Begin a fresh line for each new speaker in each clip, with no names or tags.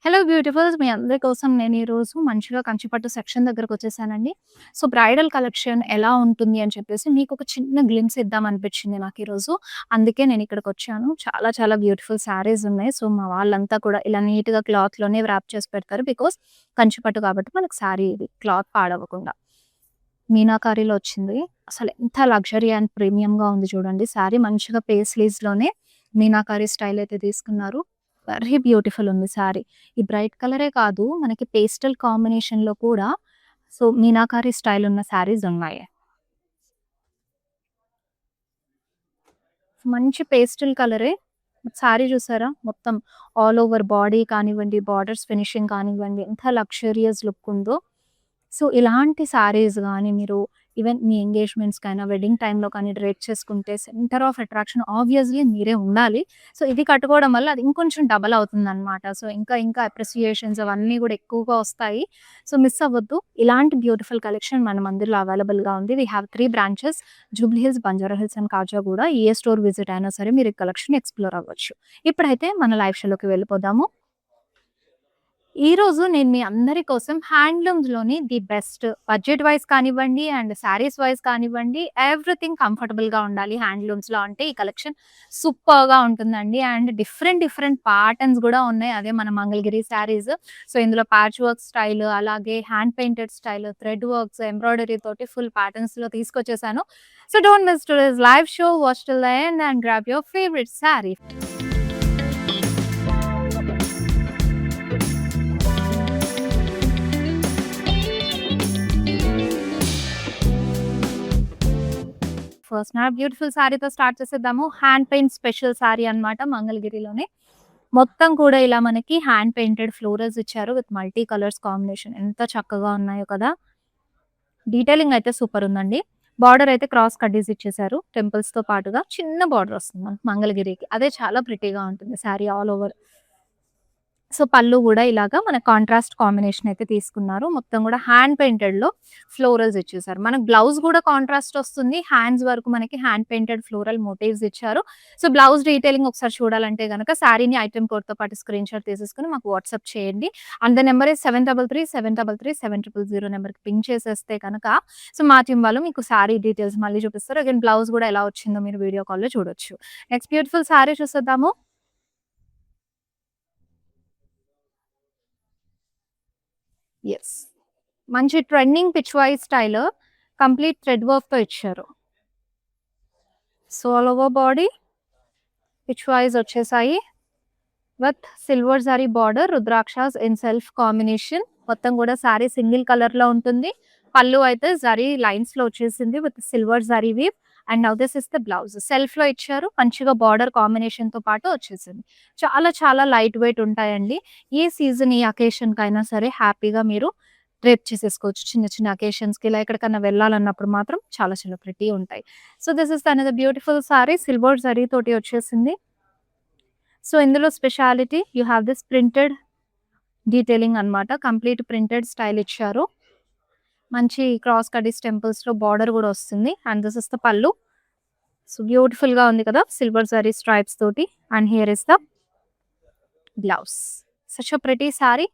Hello beautifuls మీ అందరి కోసం నేను ఈరోజు మంచిగా కంచిపట్టు సెక్షన్ దగ్గరకు వచ్చేసానండి. సో, బ్రైడల్ కలెక్షన్ ఎలా ఉంటుంది అని చెప్పేసి మీకు ఒక చిన్న గ్లింప్స్ ఇద్దాం అనిపించింది నాకు ఈరోజు. అందుకే నేను ఇక్కడికొచ్చాను. చాలా చాలా బ్యూటిఫుల్ శారీస్ ఉన్నాయి. సో, మా వాళ్ళంతా కూడా ఇలా నీట్‌గా క్లాత్‌లోనే వ్రాప్ చేసి పెడతారు. బికాజ్ కంచిపట్టు కాబట్టి మనకు శారీ ఇది క్లాత్ పాడవకుండా. మీనాకారిలో వచ్చింది. అసలు ఎంత లగ్జరీ అండ్ ప్రీమియంగా ఉంది చూడండి. శారీ మంచిగా పేస్లీస్‌లోనే మీనాకారి స్టైల్ అయితే తీసుకున్నారు. వెరీ బ్యూటిఫుల్ ఉంది శారీ. ఈ బ్రైట్ కలరే కాదు మనకి పేస్టల్ కాంబినేషన్‌లో కూడా సో, మీనాకారి స్టైల్ ఉన్న శారీస్ ఉన్నాయి. మంచి పేస్టల్ కలరే. శారీ చూసారా? మొత్తం ఆల్ ఓవర్ బాడీ కానివ్వండి, బార్డర్స్ ఫినిషింగ్ కానివ్వండి, ఎంత లగ్జూరియస్ లుక్ ఉందో. సో, ఇలాంటి శారీస్ గాని మీరు ఈవెన్ మీ ఎంగేజ్‌మెంట్స్‌కైనా, వెడ్డింగ్ టైమ్‌లో కానీ డ్రేప్ చేసుకుంటే సెంటర్ ఆఫ్ అట్రాక్షన్ ఆబ్వియస్‌లీ మీరే ఉండాలి. సో, ఇది కట్టుకోవడం వల్ల అది ఇంకొంచెం డబల్ అవుతుందనమాట. సో, ఇంకా ఇంకా అప్రిసియేషన్స్ అవన్నీ కూడా ఎక్కువగా వస్తాయి. సో, మిస్ అవ్వద్దు. ఇలాంటి బ్యూటిఫుల్ కలెక్షన్ మన మందిర్‌లో అవైలబుల్‌గా ఉంది. We have 3 branches Jubilee Hills, Banjara Hills and Kajaguda. ఏ స్టోర్ విజిట్ అయినా సరే మీరు ఈ కలెక్షన్ ఎక్స్‌ప్లోర్ అవ్వచ్చు. ఇప్పుడైతే మన లైవ్ షోలోకి వెళ్ళిపోదాము. ఈరోజు నేను మీ అందరి కోసం హ్యాండ్లూమ్స్‌లోని ది బెస్ట్ బడ్జెట్ వైస్ కానివ్వండి అండ్ శారీస్ వైస్ కానివ్వండి ఎవ్రీథింగ్ కంఫర్టబుల్‌గా ఉండాలి హ్యాండ్లూమ్స్‌లో అంటే ఈ కలెక్షన్ సూపర్‌గా ఉంటుందండి. అండ్ డిఫరెంట్ డిఫరెంట్ ప్యాటర్న్స్ గూడా ఉన్నాయి. అదే మన మంగళగిరి శారీస్. సో, ఇందులో ప్యాచ్ వర్క్ స్టైల్ అలాగే hand painted style, thread works, embroidery తోటి ఫుల్ ప్యాటర్న్స్‌లో తీసుకొచ్చేసాను. So, don't miss today's live show. Watch till the end and grab your favourite sari. First నా బ్యూటిఫుల్ శారీతో స్టార్ట్ చేసేద్దాము. హ్యాండ్ పెయింట్ స్పెషల్ శారీ అన్నమాట మంగళగిరిలోనే. మొత్తం కూడా ఇలా మనకి హ్యాండ్ పెయింటెడ్ ఫ్లోరల్స్ ఇచ్చారు విత్ మల్టీ కలర్స్ కాంబినేషన్. ఎంత చక్కగా ఉన్నాయో కదా! డీటెయిలింగ్ అయితే సూపర్ ఉందండి. బార్డర్ అయితే క్రాస్ కడ్డీస్ ఇచ్చేసారు. టెంపుల్స్‌తో పాటుగా చిన్న బార్డర్ వస్తుంది మనకి మంగళగిరికి. అదే చాలా ప్రిటీగా ఉంటుంది శారీ ఆల్ ఓవర్. సో, పళ్ళు గూడా ఇలాగా మన కాంట్రాస్ట్ కాంబినేషన్ అయితే తీసుకున్నారు. మొత్తం గూడా హ్యాండ్ పెయింటెడ్‌లో ఫ్లోరల్స్ ఇచ్చేసారు. మనకు బ్లౌజ్ గూడా కాంట్రాస్ట్ వస్తుంది. హ్యాండ్స్ వరకు మనకి హ్యాండ్ పెయింటెడ్ ఫ్లోరల్ మోటివ్స్ ఇచ్చారు. సో, బ్లౌజ్ డీటెయిలింగ్ ఒకసారి చూడాలంటే గనక శారీని ఐటెమ్ కోడ్‌తో పాటు స్క్రీన్‌షాట్ తీసేసుకొని మాకు వాట్సాప్ చేయండి. అండ్ ద నంబర్ ఈస్ 7337337000 నెంబర్‌కి పింగ్ చేసేస్తే గనక సో, మా టీమ్ వాళ్ళు మీకు శారీ డీటెయిల్స్ మళ్ళీ చూపిస్తారు. అగైన్ బ్లౌజ్ గూడా ఎలా వచ్చిందో మీరు వీడియో కాల్‌లో చూడొచ్చు. నెక్స్ట్ బ్యూటిఫుల్ శారీ చూసేద్దాము. యెస్. మంచి trending pichwai style complete thread వర్క్‌తో ఇచ్చారు. So, all over body pichwais వచ్చేసాయి. With silver zari border rudrakshas in self combination. మొత్తం కూడా సారీ సింగిల్ కలర్‌లో ఉంటుంది. పళ్ళు అయితే జరీ లైన్స్‌లో వచ్చేసింది with silver zari weave. And now this is the blouse. సెల్ఫ్‌లో ఇచ్చారు. మంచిగా బార్డర్ కాంబినేషన్‌తో పాటు వచ్చేసింది. చాలా చాలా లైట్ వెయిట్ ఉంటాయండి. ఏ సీజన్, ఏ అకేషన్‌కైనా సరే హ్యాపీగా మీరు డ్రేప్ చేసేసుకోవచ్చు. చిన్న చిన్న అకేషన్స్‌కి ఇలా ఎక్కడికన్నా వెళ్ళాలన్నప్పుడు మాత్రం చాలా చాలా ప్రిటీ ఉంటాయి. So, this is another beautiful sari silver zari తోటి వచ్చేసింది. సో, ఇందులో speciality you have this printed detailing అన్నమాట. కంప్లీట్ ప్రింటెడ్ స్టైల్ ఇచ్చారు. మంచి క్రాస్ కడ్డీస్ టెంపుల్స్‌లో బార్డర్ గూడా వస్తుంది. And this is the pallu. So, బ్యూటిఫుల్‌గా ఉంది కదా! సిల్వర్ జరీ స్ట్రైప్స్ తోటి. And here is the blouse. Such a pretty sari.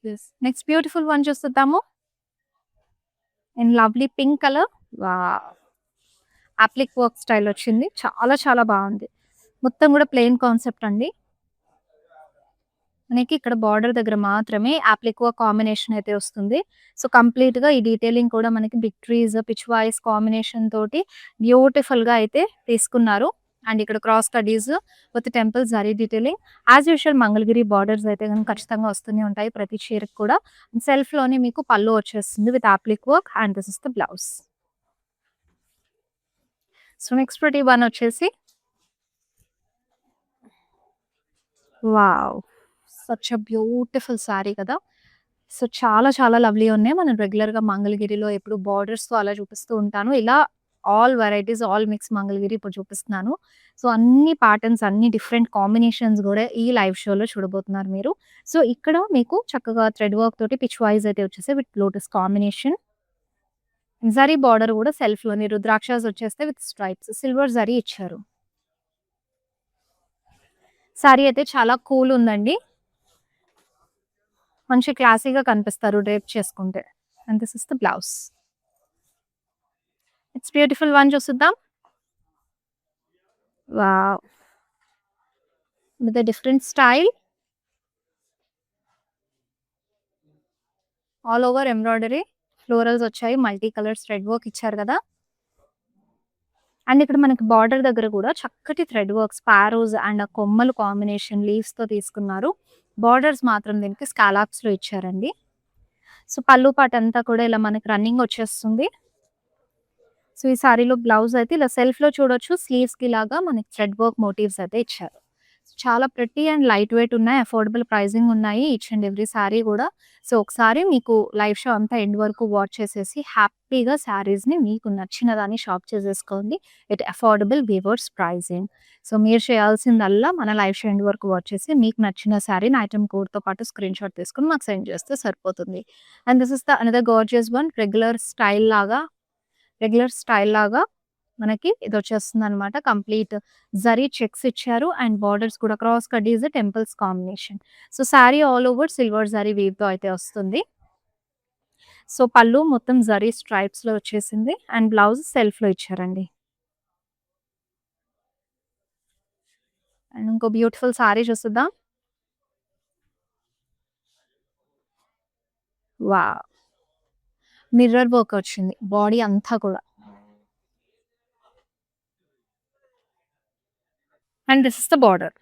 Yes. Next beautiful one చూసేద్దాము. In lovely pink colour. Wow! Applique work style వచ్చింది. చాలా చాలా బావుంది. మొత్తం గూడా ప్లెయిన్ కాన్సెప్ట్ అండి. మనకి ఇక్కడ బార్డర్ దగ్గర మాత్రమే యాప్లిక్‌వా కాంబినేషన్ అయితే వస్తుంది. సో, కంప్లీట్‌గా ఈ డీటెయిలింగ్ కూడా మనకి big trees, pichwais combination తోటి బ్యూటిఫుల్‌గా అయితే తీసుకున్నారు. అండ్ ఇక్కడ క్రాస్ కడ్డీస్ with temple zari detailing. As usual Mangalagiri borders అయితే గనుక ఖచ్చితంగా వస్తూనే ఉంటాయి ప్రతి చీరకి కూడా. సెల్ఫ్‌లోనే మీకు పల్లు వచ్చేస్తుంది with applique work and this is the blouse. So, next pretty one వచ్చేసి wow! Such a beautiful sari కదా! సో, చాలా చాలా లవ్లీ ఉన్నాయి. మనం రెగ్యులర్‌గా మంగళగిరిలో ఎప్పుడు బార్డర్స్‌తో అలా చూపిస్తూ ఉంటాను. ఇలా all varieties, all mix Mangalagiri ఇప్పుడు చూపిస్తున్నాను. సో, అన్ని ప్యాటర్న్స్, అన్ని డిఫరెంట్ కాంబినేషన్స్ గూడా ఈ లైవ్ షోలో చూడబోతున్నారు మీరు. సో, ఇక్కడ మీకు చక్కగా థ్రెడ్ వర్క్ తోటి పిచ్ వైస్ అయితే వచ్చేసాయి with lotus combination. Zari border గూడా సెల్ఫ్‌లోని రుద్రాక్షస్ వచ్చేస్తే విత్ స్ట్రైప్స్. సిల్వర్ జరీ ఇచ్చారు. సారీ అయితే చాలా కూల్ ఉందండి. మంచి క్లాసీగా కనిపిస్తారు డ్రేప్ చేసుకుంటే. And this is the blouse. It's beautiful one చూసేద్దాం. Wow! With a different style. All over embroidery. Florals వచ్చాయి. మల్టీ కలర్స్ థ్రెడ్ వర్క్ ఇచ్చారు కదా! అండ్ ఇక్కడ మనకి బార్డర్ దగ్గర కూడా చక్కటి థ్రెడ్ వర్క్ స్పారోస్ అండ్ ఆ కొమ్మలు కాంబినేషన్ లీవ్స్‌తో తీసుకున్నారు. బార్డర్స్ మాత్రం దీనికి స్కాలప్స్‌లో ఇచ్చారండి. సో, పళ్ళు పాటంతా కూడా ఇలా మనకి రన్నింగ్ వచ్చేస్తుంది. సో, ఈ సారీలో బ్లౌజ్ అయితే ఇలా సెల్ఫ్‌లో చూడొచ్చు. స్లీవ్స్‌కి ఇలాగా మనకి థ్రెడ్ వర్క్ మోటివ్స్ అయితే ఇచ్చారు. చాలా ప్రిటీ అండ్ లైట్ వెయిట్ ఉన్నాయి. అఫోర్డబుల్ ప్రైజింగ్ ఉన్నాయి. ఈచ్ అండ్ ఎవ్రీ సారీ గూడా. సో, ఒకసారి మీకు లైవ్ షో అంతా ఎండ్ వరకు వాచ్ చేసేసి హ్యాపీగా సారీస్‌ని మీకు నచ్చిన దాన్ని షాప్ చేసేసుకోండి. At affordable weavers pricing. So, మీరు చేయాల్సిందల్లా మన లైవ్ షో ఎండ్ వరకు వాచ్ చేసి మీకు నచ్చిన సారీని ఐటెమ్ కోడ్‌తో పాటు స్క్రీన్‌షాట్ తీసుకొని మాకు సెండ్ చేస్తే సరిపోతుంది. And this is the another gorgeous one regular style లాగా మనకి ఇదొచ్చేస్తుందనమాట. కంప్లీట్ జరీ చెక్స్ ఇచ్చారు అండ్ బార్డర్స్ కూడా cross cut temples combination. So, sari all over silver zari వీవ్‌తో అయితే వస్తుంది. సో, పళ్ళు మొత్తం జరీ స్ట్రైప్స్‌లో వచ్చేసింది అండ్ బ్లౌజ్ సెల్ఫ్‌లో ఇచ్చారండి. అండ్ ఇంకో బ్యూటిఫుల్ సారీ చూసేద్దాం. వావ్! మిర్రర్ వర్క్ వచ్చింది బాడీ అంతా కూడా. And this is the border.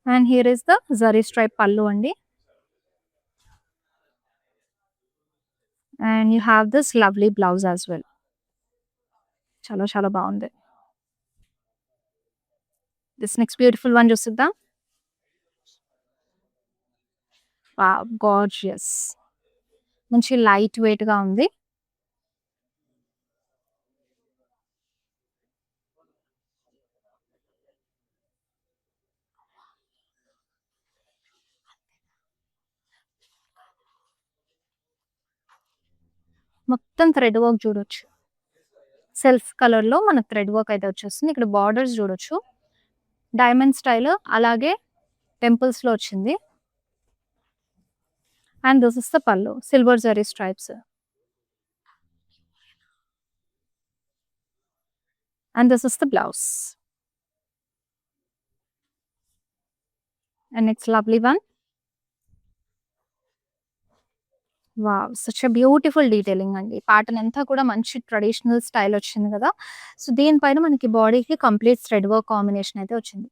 And here is the zari stripe పళ్ళు అండి. And you have this lovely blouse as well. చాలా చాలా బావుంది. దిస్ నెక్స్ట్ బ్యూటిఫుల్ వన్ చూసేద్దాం. వావ్! గార్జియస్. మంచి లైట్ వెయిట్‌గా ఉంది. మొత్తం థ్రెడ్ వర్క్ చూడొచ్చు. సెల్ఫ్ కలర్‌లో మనకు థ్రెడ్ వర్క్ అయితే వచ్చేస్తుంది. ఇక్కడ బార్డర్స్ చూడొచ్చు. డైమండ్ స్టైల్ అలాగే టెంపుల్స్‌లో వచ్చింది. అండ్ దిస్ ఇస్ ద పల్లు. Silver zari stripes. And this is the blouse. And next lovely one. Wow! Such a beautiful detailing అండి. ప్యాటర్న్ అంతా కూడా మంచి ట్రెడిషనల్ స్టైల్ వచ్చింది కదా! సో, దీనిపైన మనకి బాడీకి కంప్లీట్ థ్రెడ్ వర్క్ కాంబినేషన్ అయితే వచ్చింది.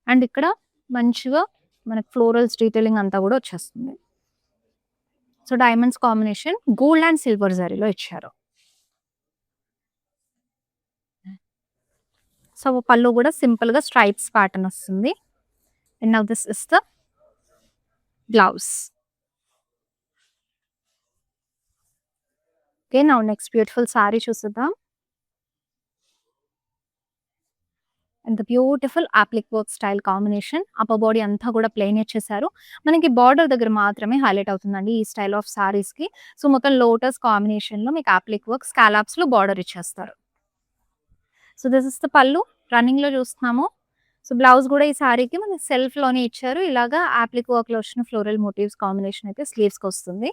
అండ్ ఇక్కడ మంచిగా మనకి ఫ్లోరల్స్ డీటెయిలింగ్ అంతా కూడా వచ్చేస్తుంది. So, diamonds combination gold and silver జరీలో ఇచ్చారు. సో, పళ్ళు కూడా సింపుల్‌గా స్ట్రైప్స్ ప్యాటర్న్ వస్తుంది. And now this is the blouse. Okay. Now next beautiful sari చూసేద్దాం. And the beautiful applique work style combination. Upper body అంతా కూడా ప్లెయిన్ ఇచ్చేసారు. మనకి బార్డర్ దగ్గర మాత్రమే హైలైట్ అవుతుందండి ఈ స్టైల్ ఆఫ్ సారీస్‌కి. సో, మొత్తం లోటస్ కాంబినేషన్‌లో మీకు అప్లిక్ వర్క్ స్కాలప్స్‌లో బార్డర్ ఇచ్చేస్తారు. సో, దిస్ ఇస్ ద పళ్ళు. రన్నింగ్‌లో చూస్తున్నాము. సో, బ్లౌజ్ గూడా ఈ సారీకి మనకి సెల్ఫ్‌లోనే ఇచ్చారు. ఇలాగా అప్లిక్ వర్క్‌లో వచ్చిన ఫ్లోరల్ మోటివ్స్ కాంబినేషన్ అయితే స్లీవ్స్‌కొస్తుంది.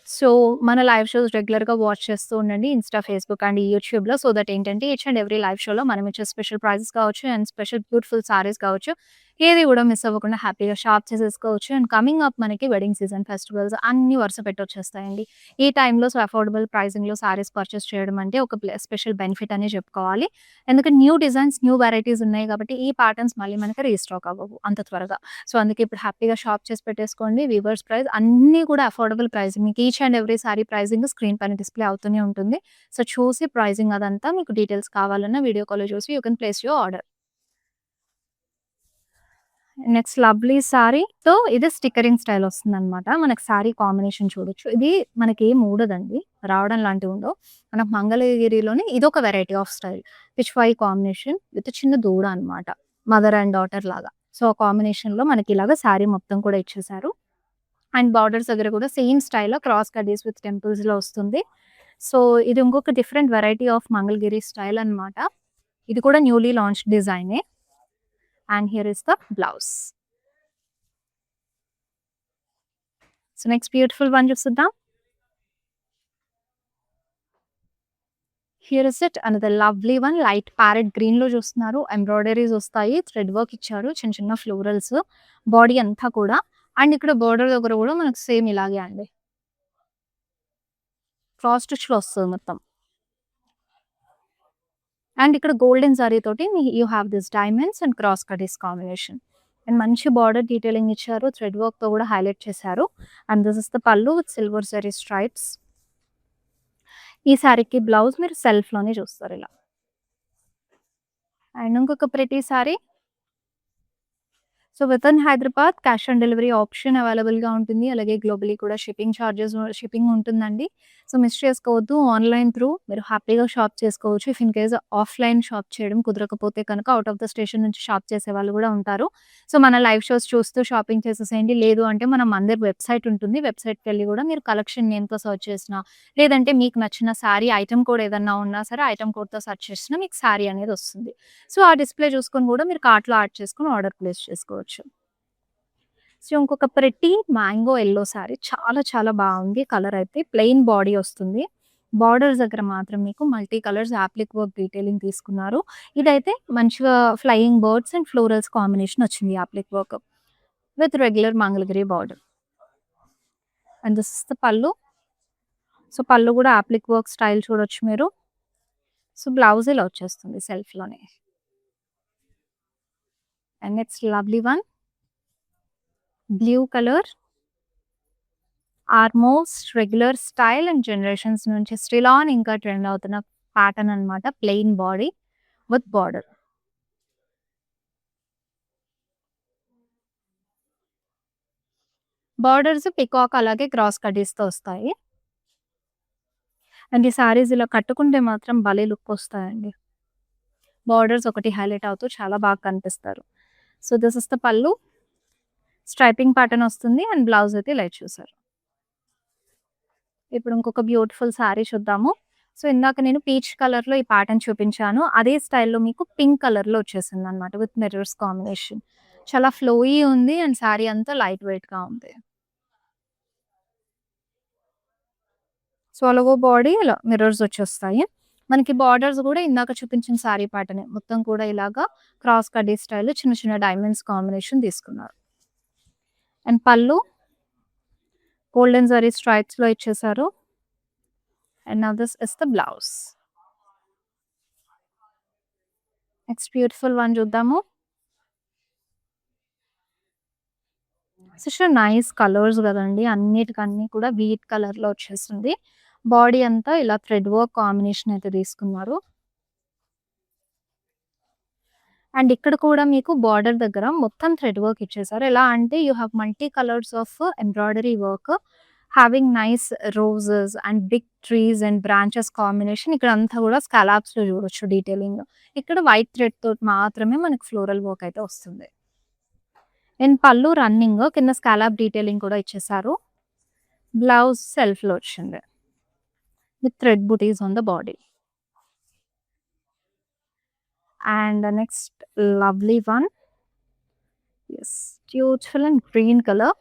సో, మన లైవ్ షోస్ రెగ్యులర్‌గా వాచ్ చేస్తూ ఉండండి. ఇన్‌స్టా, ఫేస్‌బుక్ అండ్ యూట్యూబ్‌లో. సో దట్ ఏంటంటే ఈచ్ అండ్ ఎవ్రీ లైవ్ షోలో మనం ఇచ్చే స్పెషల్ ప్రైజెస్ కావచ్చు అండ్ స్పెషల్ బ్యూటిఫుల్ సారీస్ కావచ్చు. ఏది కూడా మిస్ అవ్వకుండా హ్యాపీగా షాప్ చేసేసుకోవచ్చు. అండ్ కమింగ్ అప్ మనకి వెడ్డింగ్ సీజన్, ఫెస్టివల్స్ అన్నీ వరుస పెట్టొచ్చేస్తాయండి. ఈ టైంలో సో అఫోర్డబుల్ ప్రైజింగ్‌లో సారీస్ పర్చేస్ చేయడం అంటే ఒక స్పెషల్ బెనిఫిట్ అనే చెప్పుకోవాలి. ఎందుకంటే న్యూ డిజైన్స్, న్యూ వెరైటీస్ ఉన్నాయి కాబట్టి ఈ ప్యాటర్న్స్ మళ్ళీ మనకి రీస్టాక్ అవ్వవు అంత త్వరగా. సో, అందుకే ఇప్పుడు హ్యాపీగా షాప్ చేసి పెట్టేసుకోండి. వీవర్స్ ప్రైస్ అన్నీ కూడా అఫోర్డబుల్ ప్రైసింగ్. మీకు each and every sari pricing screen పైన డిస్‌ప్లే అవుతూనే ఉంటుంది. సో, చూసి ప్రైజింగ్ అదంతా మీకు డీటెయిల్స్ కావాలన్నా వీడియో కాల్‌లో చూసి you can place your order. Next lovely sorry. So, ఇది స్టిక్కరింగ్ స్టైల్ వస్తుందనమాట. మనకి సారీ కాంబినేషన్ చూడొచ్చు. ఇది మనకేం ఊడదండి. రావడం లాంటివి ఉండవు. మనకు మంగళగిరిలోనే ఇదొక వెరైటీ ఆఫ్ స్టైల్. పిచ్ వై కాంబినేషన్ విత్ చిన్న దూడ అనమాట. మదర్ అండ్ డాటర్ లాగా. సో, కాంబినేషన్‌లో మనకి ఇలాగ శారీ మొత్తం కూడా ఇచ్చేసారు. అండ్ బార్డర్స్ దగ్గర కూడా సేమ్ స్టైల్‌లో క్రాస్ కడ్డీస్ విత్ టెంపుల్స్‌లో వస్తుంది. సో, ఇది ఇంకొక different variety of Mangalagiri style అన్నమాట. ఇది కూడా న్యూలీ లాంచ్డ్ డిజైనే. And here is the blouse. So, next beautiful one చూసేద్దాం. Here is it another lovely one. Light parrot గ్రీన్‌లో చూస్తున్నారు. ఎంబ్రాయిడరీస్ వస్తాయి. థ్రెడ్ వర్క్ ఇచ్చారు. చిన్న చిన్న ఫ్లోరల్స్ బాడీ అంతా కూడా. అండ్ ఇక్కడ బోర్డర్ దగ్గర కూడా మనకు సేమ్ ఇలాగే అండి. క్రాస్ స్టిచ్‌లో వస్తది మొత్తం. అండ్ ఇక్కడ గోల్డెన్ జరీ తోటి you have this diamonds and cross కడ్డీస్ కాంబినేషన్. అండ్ మంచి బార్డర్ డీటెయిలింగ్ ఇచ్చారు. థ్రెడ్ వర్క్‌తో కూడా హైలైట్ చేశారు. And this is the pallu with silver zari stripes. ఈ సారీకి బ్లౌజ్ మీరు సెల్ఫ్‌లోనే చూస్తారు ఇలా. అండ్ ఇంకొక pretty sari. So, within Hyderabad cash on delivery option అవైలబుల్‌గా ఉంటుంది. అలాగే గ్లోబలీ కూడా షిప్పింగ్ ఉంటుందండి. సో, మిస్ చేసుకోవద్దు. ఆన్‌లైన్ త్రూ మీరు హ్యాపీగా షాప్ చేసుకోవచ్చు. If in case offline shop చేయడం కుదరకపోతే కనుక ఔట్ ఆఫ్ ద స్టేషన్ నుంచి షాప్ చేసేవాళ్ళు కూడా ఉంటారు. సో, మన లైవ్ షోస్ చూస్తూ షాపింగ్ చేసేసేయండి. లేదు అంటే మన మందిర్ వెబ్‌సైట్ ఉంటుంది. వెబ్‌సైట్‌కెళ్ళి కూడా మీరు కలెక్షన్ నేమ్‌తో సెర్చ్ చేసినా, లేదంటే మీకు నచ్చిన సారీ ఐటెమ్ కోడ్ ఏదన్నా ఉన్నా సరే ఐటెమ్ కోడ్‌తో సెర్చ్ చేసినా మీకు సారీ అనేది వస్తుంది. సో, ఆ డిస్‌ప్లే చూసుకొని కూడా మీరు కార్ట్‌లో యాడ్ చేసుకొని ఆర్డర్ ప్లేస్ చేసుకోవచ్చు. సో, ఇంకొక ప్రెటీ మ్యాంగో యెల్లో సారీ చాలా చాలా బావుంది. కలర్ అయితే ప్లెయిన్ బాడీ వస్తుంది. బార్డర్స్ దగ్గర మాత్రం మీకు multi colours applique work detailing తీసుకున్నారు. ఇదైతే మంచిగా flying birds and florals combination వచ్చింది applique work with regular Mangalagiri border. And this is the pallu. So, pallu కూడా యాప్లిక్ వర్క్ స్టైల్ చూడొచ్చు మీరు. సో, బ్లౌజ్ ఇలా వచ్చేస్తుంది సెల్ఫ్‌లోనే. And next lovely one. Blue colour. Almost regular style and generations నుంచి still on ఇంకా trend అవుతున్న ప్యాటర్న్ అన్నమాట. Plain body with border. Borders peacock అలాగే క్రాస్ కడ్డీస్‌తో వస్తాయి. అండ్ ఈ సారీస్ ఇలా కట్టుకుంటే మాత్రం భలే లుక్ వస్తాయండి. బార్డర్స్ ఒకటి హైలైట్ అవుతూ చాలా బాగా కనిపిస్తారు. సో, దిస్ ఇస్ ద పల్లు. స్ట్రైపింగ్ ప్యాటర్న్ వస్తుంది. అండ్ బ్లౌజ్ అయితే ఇలా చూసారు. ఇప్పుడు ఇంకొక బ్యూటిఫుల్ సారీ చూద్దాము. సో, ఇందాక నేను పీచ్ కలర్‌లో ఈ ప్యాటర్న్ చూపించాను. అదే స్టైల్‌లో మీకు పింక్ కలర్‌లో వచ్చేసిందనమాట విత్ మిర్రర్స్ కాంబినేషన్. చాలా ఫ్లోయీ ఉంది. అండ్ సారీ అంతా లైట్ వెయిట్‌గా ఉంది. సో, ఆల్ ఓవర్ బాడీ ఇలా మిర్రర్స్ వచ్చేస్తాయి. మనకి బార్డర్స్ గూడా ఇందాక చూపించిన సారీ ప్యాటర్నే. మొత్తం కూడా ఇలాగా క్రాస్ కడ్డీ స్టైల్‌లో చిన్న చిన్న డైమండ్స్ కాంబినేషన్ తీసుకున్నారు. అండ్ పల్లు గోల్డెన్ జరీ స్ట్రైప్స్‌లో ఇచ్చేసారు. And now this is the blouse. Next beautiful one చూద్దాము. సుష్ నైస్ కలర్స్ గదండీ! అన్నిటికన్నీ కూడా వీట్ కలర్‌లో వచ్చేసింది. బాడీ అంతా ఇలా థ్రెడ్ వర్క్ కాంబినేషన్ అయితే తీసుకున్నారు. అండ్ ఇక్కడ కూడా మీకు బార్డర్ దగ్గర మొత్తం థ్రెడ్ వర్క్ ఇచ్చేసారు. ఎలా అంటే you have multi colours of embroidery work having nice roses and big trees and branches combination ఇక్కడంతా కూడా స్కాలప్స్‌లో చూడొచ్చు డీటెయిలింగ్. ఇక్కడ వైట్ థ్రెడ్ తోటి మాత్రమే మనకి ఫ్లోరల్ వర్క్ అయితే వస్తుంది. అండ్ పల్లు రన్నింగ్ కింద స్కాలప్ డీటెయిలింగ్ కూడా ఇచ్చేసారు. బ్లౌజ్ సెల్ఫ్‌లో వచ్చింది. With thread butis on the body. And next lovely one. Yes. Beautiful and green colour.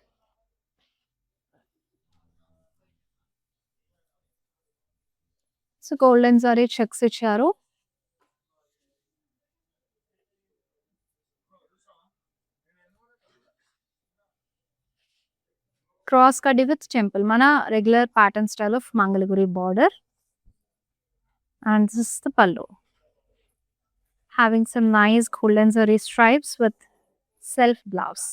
So, golden zari checks ఇచ్చారు. క్రాస్ కడ్డీ విత్ టెంపుల్. మన regular pattern style of Mangalagiri border. And this is the pallu. Having some nice golden zari stripes with self blouse.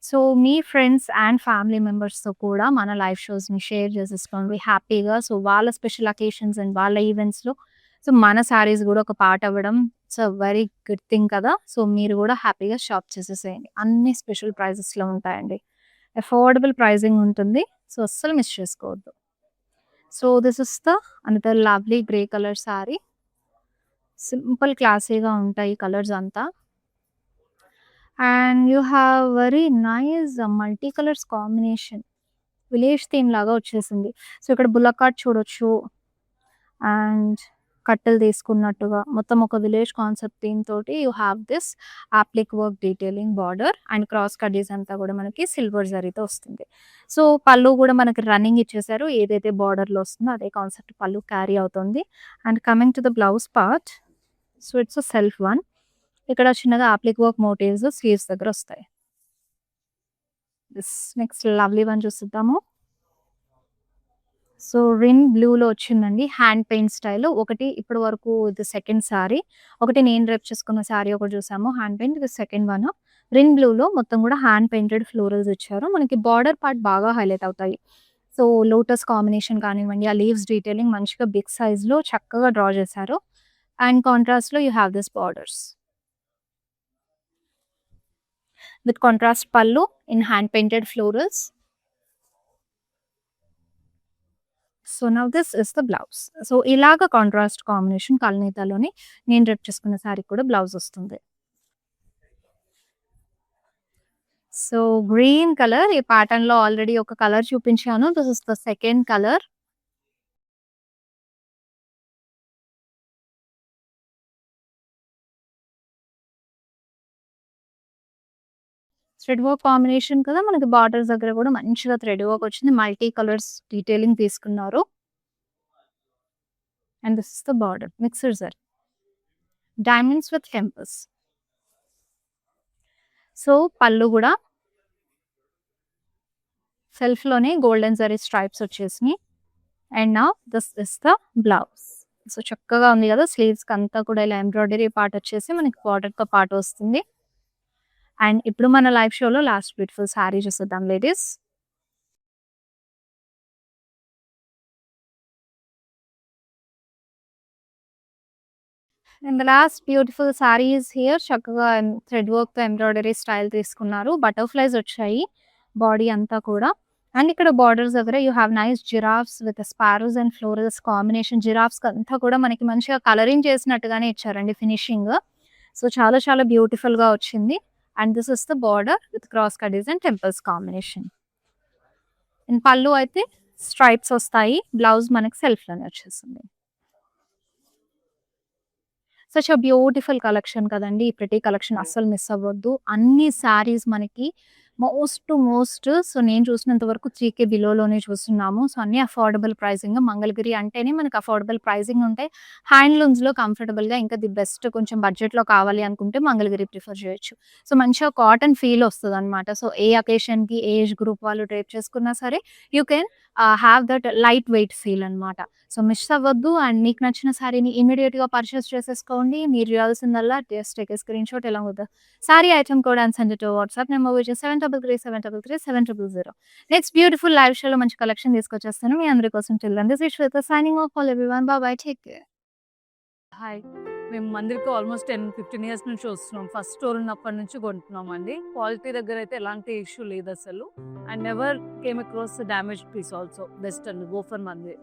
So, me friends and family మెంబర్స్‌తో కూడా మన live షోస్‌ని share చేసేసుకోండి హ్యాపీగా. So, వాళ్ళ special occasions and వాళ్ళ ఈవెంట్స్‌లో so, మన సారీస్ గూడా ఒక పార్ట్ అవ్వడం it's a very good thing కదా! సో, మీరు గూడా హ్యాపీగా షాప్ చేసేసేయండి. అన్ని స్పెషల్ ప్రైజెస్‌లో ఉంటాయండి. అఫోర్డబుల్ ప్రైజింగ్ ఉంటుంది. సో, అస్సలు మిస్ చేసుకోవద్దు. So, this is the another lovely grey colour sorry. Simple క్లాసీగా ఉంటాయి కలర్స్ అంతా. And you have very nice multi colours combination. Village theme లాగా వచ్చేసింది. సో, ఇక్కడ బుల్లక్ కార్ట్ చూడొచ్చు. అండ్ కట్టెలు తీసుకున్నట్టుగా మొత్తం ఒక విలేజ్ కాన్సెప్ట్ థీమ్ తోటి you have this applique work detailing border and cross కడ్డీస్ అంతా కూడా మనకి సిల్వర్ జరీతో వస్తుంది. సో, పళ్ళు కూడా మనకి రన్నింగ్ ఇచ్చేసారు. ఏదైతే బార్డర్‌లో వస్తుందో అదే కాన్సెప్ట్ పళ్ళు క్యారీ అవుతుంది. And coming to the blouse part. So, it's a self one. ఇక్కడ చిన్నగా అప్లిక్ వర్క్ మోటివ్స్ స్లీవ్స్ దగ్గర వస్తాయి. దిస్ నెక్స్ట్ లవ్లీ వన్ చూసిద్దాము. సో, రిన్ బ్లూలో వచ్చిందండి. Hand paint style. ఒకటి ఇప్పటి వరకు ఇది సెకండ్ సారీ. ఒకటి నేను డ్రెప్ చేసుకున్న సారీ ఒకటి చూసాము హ్యాండ్ పెయింట్. ఇది సెకండ్ వన్. రిన్ బ్లూలో మొత్తం కూడా హ్యాండ్ పెయింటెడ్ ఫ్లోరల్స్ ఇచ్చారు. మనకి బార్డర్ పార్ట్ బాగా హైలైట్ అవుతాయి. సో, లోటస్ కాంబినేషన్ కానివ్వండి, ఆ లీవ్స్ డీటెయిలింగ్ మంచిగా బిగ్ సైజ్‌లో చక్కగా డ్రా చేశారు. అండ్ కాంట్రాస్ట్‌లో you have this borders. With contrast పళ్ళు in hand painted florals. So, now this is the blouse. So, ఇలాగ కాంట్రాస్ట్ కాంబినేషన్ కల్నేతలోని నేను డ్రెప్ చేసుకున్న సారీకి కూడా బ్లౌజ్ వస్తుంది. సో, గ్రీన్ కలర్ ఈ ప్యాటర్న్‌లో ఆల్రెడీ ఒక కలర్ చూపించాను. This is the second colour. Thread work combination కదా! మనకి బార్డర్స్ దగ్గర కూడా మంచిగా థ్రెడ్ వర్క్ వచ్చింది. మల్టీ కలర్స్ డీటెయిలింగ్ తీసుకున్నారు. And this is the border mixed zari. Diamonds with temples. So, pallu కూడా సెల్ఫ్‌లోనే గోల్డెన్ జరీ స్ట్రైప్స్ వచ్చేసినాయి. And now this is the blouse. So, చక్కగా ఉంది కదా! స్లీవ్స్‌కి అంతా కూడా ఇలా ఎంబ్రాయిడరీ పార్ట్ వచ్చేసి మనకి బార్డర్‌తో పాటు వస్తుంది. అండ్ ఇప్పుడు మన లైవ్ షోలో లాస్ట్ బ్యూటిఫుల్ సారీ చూసేద్దాం ladies. And the last beautiful sari is here. చక్కగా థ్రెడ్ వర్క్‌తో ఎంబ్రాయిడరీ స్టైల్ తీసుకున్నారు. బటర్‌ఫ్లైస్ వచ్చాయి బాడీ అంతా కూడా. అండ్ ఇక్కడ బార్డర్స్ దగ్గర you have nice giraffes with sparrows and florals combination. జిరాఫ్స్‌కి అంతా కూడా మనకి మంచిగా కలరింగ్ చేసినట్టుగానే ఇచ్చారండి ఫినిషింగ్. సో, చాలా చాలా బ్యూటిఫుల్‌గా వచ్చింది. And this is the border with cross కడ్డీస్ అండ్ టెంపుల్స్ కాంబినేషన్. అండ్ పళ్ళు అయితే స్ట్రైప్స్ వస్తాయి. బ్లౌజ్ మనకి సెల్ఫ్‌లోనే వచ్చేసింది. సచ్ ఎ బ్యూటిఫుల్ కలెక్షన్ కదండీ! ఈ ప్రిటీ కలెక్షన్ అస్సలు మిస్ అవ్వద్దు. అన్ని శారీస్ మనకి మోస్ట్ సో, నేను చూసినంత వరకు 3,000 బిలోలోనే చూస్తున్నాము. సో, అన్నీ అఫోర్డబుల్ ప్రైజింగ్. మంగళగిరి అంటేనే మనకు అఫోర్డబుల్ ప్రైజింగ్ ఉంటాయి. హ్యాండ్లూమ్స్‌లో కంఫర్టబుల్‌గా ఇంకా ది బెస్ట్ కొంచెం బడ్జెట్‌లో కావాలి అనుకుంటే మంగళగిరి ప్రిఫర్ చేయొచ్చు. సో, మంచిగా కాటన్ ఫీల్ వస్తదనమాట. సో, ఏ అకేషన్‌కి, ఏ ఏజ్ గ్రూప్ వాళ్ళు డ్రేప్ చేసుకున్నా సరే you can have that light weight feel అనమాట. సో, మిస్ అవ్వద్దు. అండ్ మీకు నచ్చిన సారీని ఇమ్మీడియేట్‌గా పర్చేస్ చేసేసుకోండి. మీరు చేయాల్సిందల్లా just take a screenshot along with the sorry item code and send it to WhatsApp number which is 7337337000. Next beautiful live షోలో మంచి కలెక్షన్ తీసుకొచ్చేస్తాను మీ అందరి కోసం. Till then this is Shweta signing off all everyone. Bye bye. Take care.
Hi. మేము మందిరికి almost 10, 15 years నుంచి వస్తున్నాం. First store ఉన్నప్పటి నుంచి కొంటున్నామండి. క్వాలిటీ దగ్గరైతే ఎలాంటి ఇష్యూ లేదసలు. And never came across damaged piece also. Best అండి. గో ఫర్ మంది.